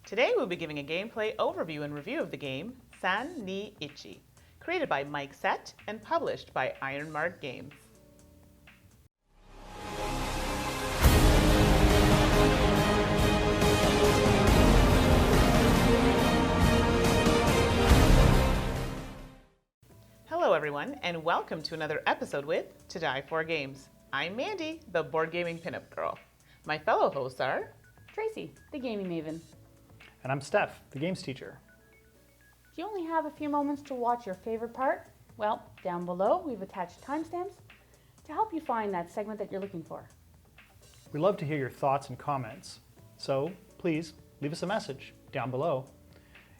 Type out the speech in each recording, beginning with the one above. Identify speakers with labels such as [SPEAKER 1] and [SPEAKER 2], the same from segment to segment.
[SPEAKER 1] Today we'll be giving a gameplay overview and review of the game San Ni Ichi, created by Mike Sette and published by Ironmark Games. Hello everyone, and welcome to another episode with To Die For Games. I'm Mandy, the board gaming pinup girl. My fellow hosts are
[SPEAKER 2] Tracy, the gaming maven.
[SPEAKER 3] And I'm Steph, the games teacher.
[SPEAKER 2] Do you only have a few moments to watch your favorite part? Well, down below we've attached timestamps to help you find that segment that you're looking for.
[SPEAKER 3] We love to hear your thoughts and comments, so please leave us a message down below.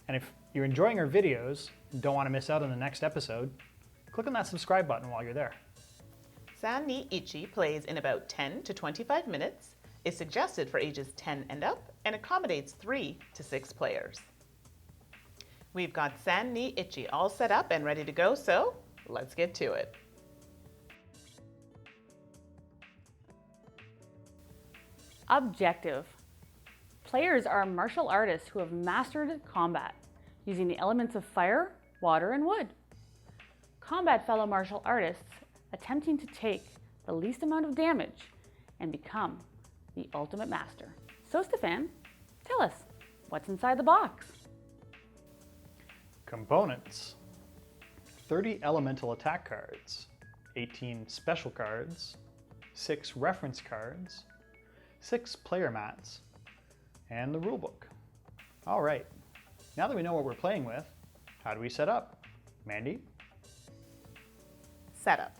[SPEAKER 3] And if you're enjoying our videos and don't want to miss out on the next episode, click on that subscribe button while you're there.
[SPEAKER 1] San Ni Ichi plays in about 10 to 25 minutes, is suggested for ages 10 and up, and accommodates 3 to 6 players. We've got San Ni Ichi all set up and ready to go, so let's get to it.
[SPEAKER 2] Objective. Players are martial artists who have mastered combat, using the elements of fire, water, and wood. Combat fellow martial artists attempting to take the least amount of damage and become the ultimate master. So Stephane, tell us, what's inside the box?
[SPEAKER 3] Components: 30 elemental attack cards, 18 special cards, 6 reference cards, 6 player mats, and the rulebook. All right, now that we know what we're playing with, how do we set up? Mandy?
[SPEAKER 1] Setup.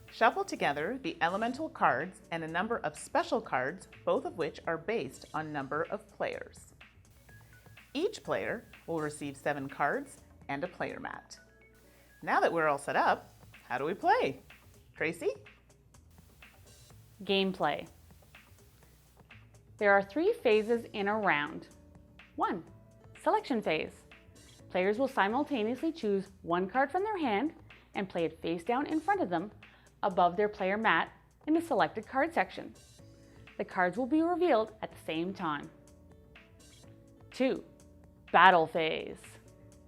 [SPEAKER 1] Shuffle together the elemental cards and a number of special cards, both of which are based on number of players. Each player will receive 7 cards and a player mat. Now that we're all set up, how do we play? Tracy?
[SPEAKER 2] Gameplay. There are 3 phases in a round. 1. Selection phase. Players will simultaneously choose 1 card from their hand and play it face down in front of them above their player mat in the selected card section. The cards will be revealed at the same time. 2. Battle phase.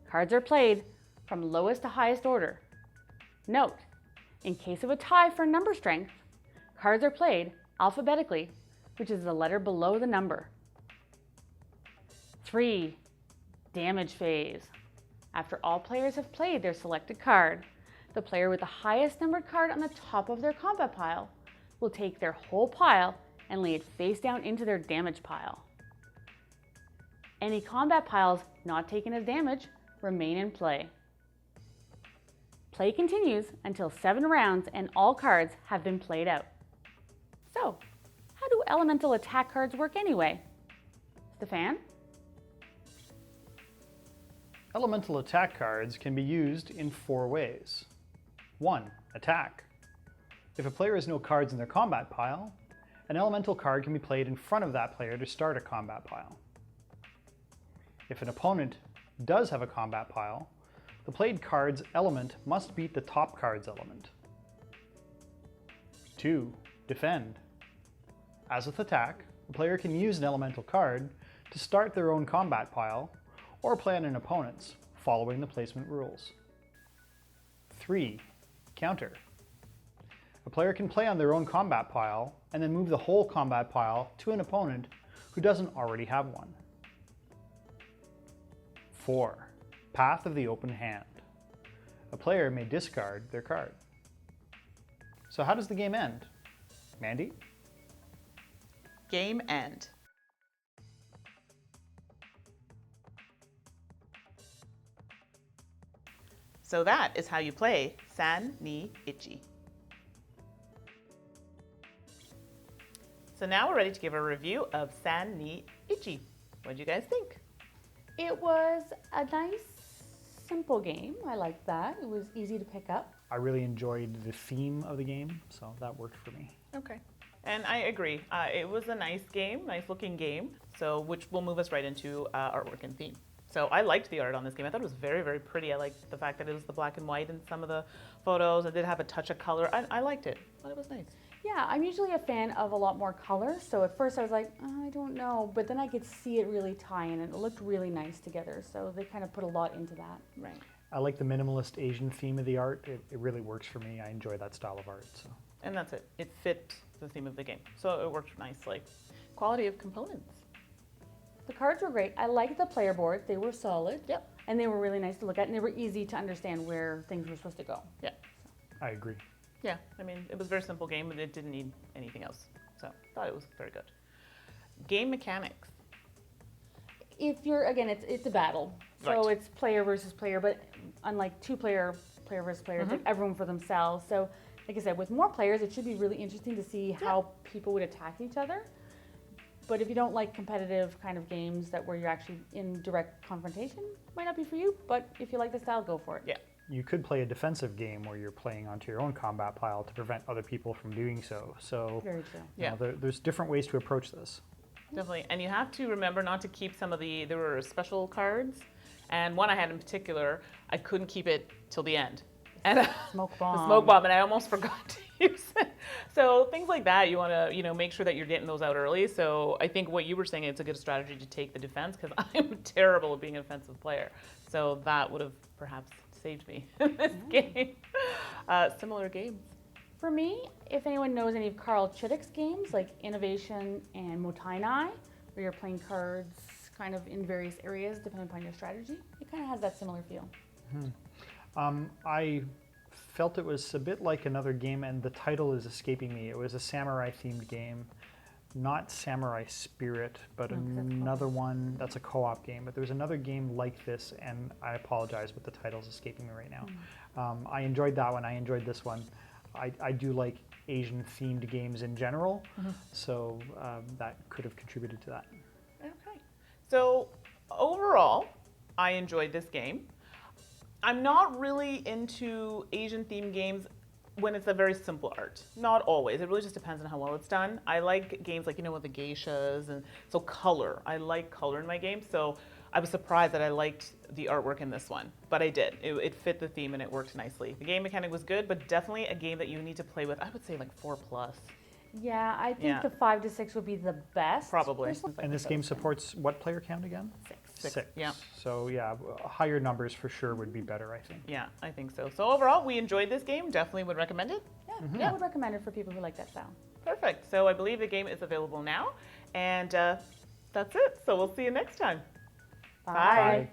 [SPEAKER 2] Cards are played from lowest to highest order. Note, in case of a tie for number strength, cards are played alphabetically, which is the letter below the number. 3. Damage phase. After all players have played their selected card, the player with the highest numbered card on the top of their combat pile will take their whole pile and lay it face down into their damage pile. Any combat piles not taken as damage remain in play. Play continues until 7 rounds and all cards have been played out. So, how do elemental attack cards work anyway? Stephane?
[SPEAKER 3] Elemental attack cards can be used in 4 ways. 1. Attack. If a player has no cards in their combat pile, an elemental card can be played in front of that player to start a combat pile. If an opponent does have a combat pile, the played card's element must beat the top card's element. 2. Defend. As with attack, the player can use an elemental card to start their own combat pile or play on an opponent's, following the placement rules. 3. Counter. A player can play on their own combat pile and then move the whole combat pile to an opponent who doesn't already have one. 4. Path of the open hand. A player may discard their card. So how does the game end? Mandy?
[SPEAKER 1] Game end. So that is how you play San Ni Ichi. So now we're ready to give a review of San Ni Ichi. What do you guys think?
[SPEAKER 2] It was a nice, simple game. I liked that. It was easy to pick up.
[SPEAKER 3] I really enjoyed the theme of the game, so that worked for me.
[SPEAKER 1] Okay. And I agree. It was a nice game, nice looking game, so which will move us right into artwork and theme. So I liked the art on this game. I thought it was very, very pretty. I liked the fact that it was the black and white in some of the photos. It did have a touch of color. I liked it, but it was nice.
[SPEAKER 2] Yeah, I'm usually a fan of a lot more color, so at first I was like, oh, I don't know, but then I could see it really tie in, and it looked really nice together, so they kind of put a lot into that.
[SPEAKER 1] Right.
[SPEAKER 3] I like the minimalist Asian theme of the art. It really works for me. I enjoy that style of art. So.
[SPEAKER 1] And that's it. It fit the theme of the game. So it worked nicely. Quality of components.
[SPEAKER 2] The cards were great. I liked the player boards. They were solid.
[SPEAKER 1] Yep.
[SPEAKER 2] And they were really nice to look at, and they were easy to understand where things were supposed to go.
[SPEAKER 1] Yeah.
[SPEAKER 3] I agree.
[SPEAKER 1] Yeah, I mean, it was a very simple game, and it didn't need anything else. So I thought it was very good. Game mechanics.
[SPEAKER 2] If you're, again, it's a battle. So
[SPEAKER 1] Right.
[SPEAKER 2] it's player versus player, but unlike player versus player, it's like everyone for themselves. So like I said, with more players, it should be really interesting to see how people would attack each other. But if you don't like competitive kind of games where you're actually in direct confrontation, might not be for you. But if you like the style, go for it.
[SPEAKER 1] Yeah.
[SPEAKER 3] You could play a defensive game where you're playing onto your own combat pile to prevent other people from doing so. So
[SPEAKER 2] Very true.
[SPEAKER 1] Yeah.
[SPEAKER 3] There's different ways to approach this.
[SPEAKER 1] Definitely. And you have to remember not to keep some of there were special cards, and one I had in particular, I couldn't keep it till the end. And
[SPEAKER 2] Smoke bomb.
[SPEAKER 1] the smoke bomb, and I almost forgot to use it. So things like that, you want to, make sure that you're getting those out early. So I think what you were saying, it's a good strategy to take the defense, because I'm terrible at being an offensive player. So that would have perhaps saved me in this game. Similar games.
[SPEAKER 2] For me, if anyone knows any of Carl Chittick's games, like Innovation and Motainai, where you're playing cards kind of in various areas depending upon your strategy, it kind of has that similar feel.
[SPEAKER 3] I felt it was a bit like another game, and the title is escaping me. It was a samurai-themed game, not Samurai Spirit, but another one that's a co-op game. But there's another game like this, and I apologize, but the title's escaping me right now. I enjoyed that one. I enjoyed this one. I do like Asian-themed games in general, so that could have contributed to that.
[SPEAKER 1] Okay. So overall, I enjoyed this game. I'm not really into Asian-themed games when it's a very simple art. Not always. It really just depends on how well it's done. I like games like, with the geishas, and so color. I like color in my games, so I was surprised that I liked the artwork in this one, but I did. It fit the theme and it worked nicely. The game mechanic was good, but definitely a game that you need to play with, I would say like 4+.
[SPEAKER 2] Yeah, I think the 5 to 6 would be the best.
[SPEAKER 1] Probably.
[SPEAKER 3] And this game supports what player count again?
[SPEAKER 2] 6.
[SPEAKER 3] 6.
[SPEAKER 1] Yeah.
[SPEAKER 3] So yeah, higher numbers for sure would be better, I think.
[SPEAKER 1] Yeah, I think so. So overall, we enjoyed this game. Definitely would recommend it.
[SPEAKER 2] Yeah, I would recommend it for people who like that style.
[SPEAKER 1] Perfect. So I believe the game is available now. And that's it. So we'll see you next time.
[SPEAKER 2] Bye.
[SPEAKER 3] Bye.